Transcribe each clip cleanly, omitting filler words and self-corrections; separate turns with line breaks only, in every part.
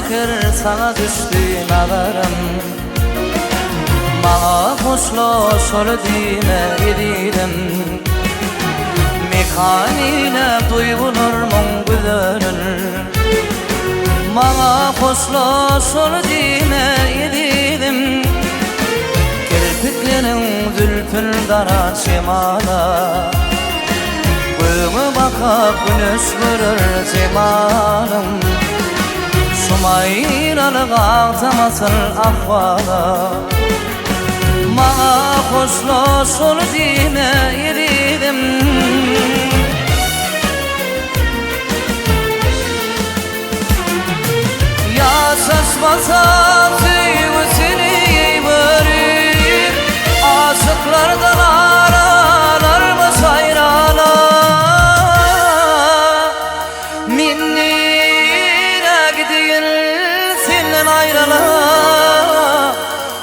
şeker sana düştü nalarım. Mağa hoşlaşır dime edilim. Mekanine duyulur mun güzönül. Mağa hoşlaşır dime edilim. Kirpiklerin zülfün dara çimana. Bığımı bakıp güneş görür zemanım. Sumayralık ağtamasın ahvala. Mağa hoşlaşır dime edilim. Ya saçmasa sevgisini verir. Aşıklardan aralar mı sayrana. Minnire gidin senden ayrıla.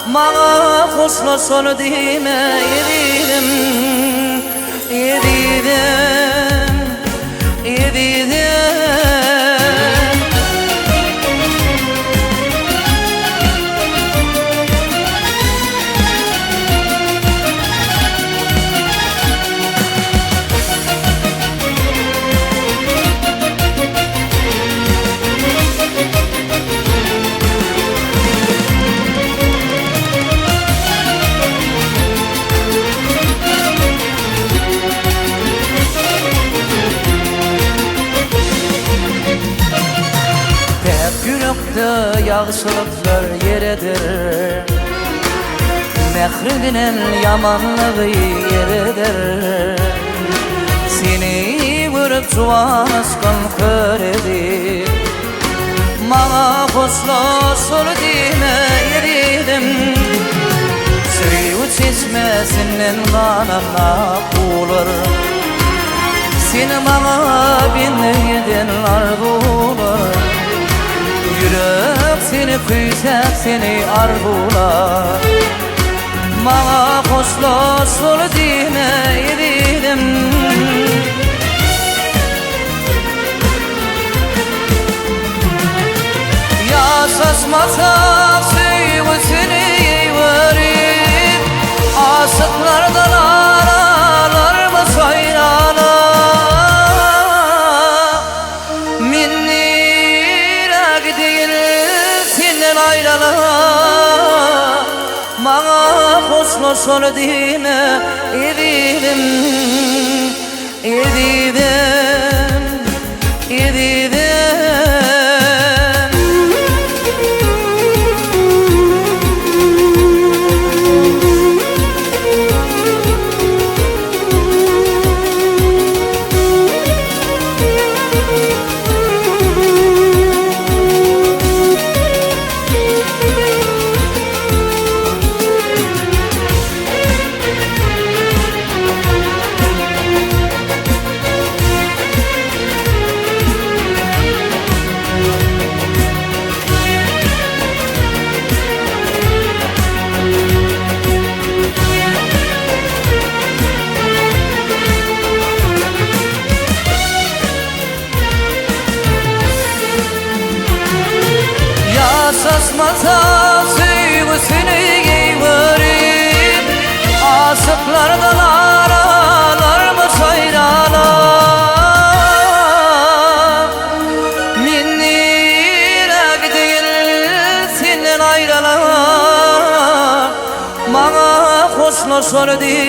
Mağa hoşlaşır dime edilim. Yürekte yağışlıklar yeredir. Mehridinin yamanlığı yeredir. Seni görüp juan aşkın köredi. Mağa hoşlaşır dime edilim. Suyu çeşmesinden kanına bulur. Seni mağa binlerden arzular. Yürek seni kuysak seni arzular. Mağa hoşlaşır dime edilim. Ya saçmasa sevgisini verir. Aşıklardan aralar mı sayrana. Mağa hoşlaşır dime edilim. Saçmasa sevgisini verir. Aşıklardan aralar mı sayrana. Minnire değil senden ayrıla. Mağa hoşlaşır değil.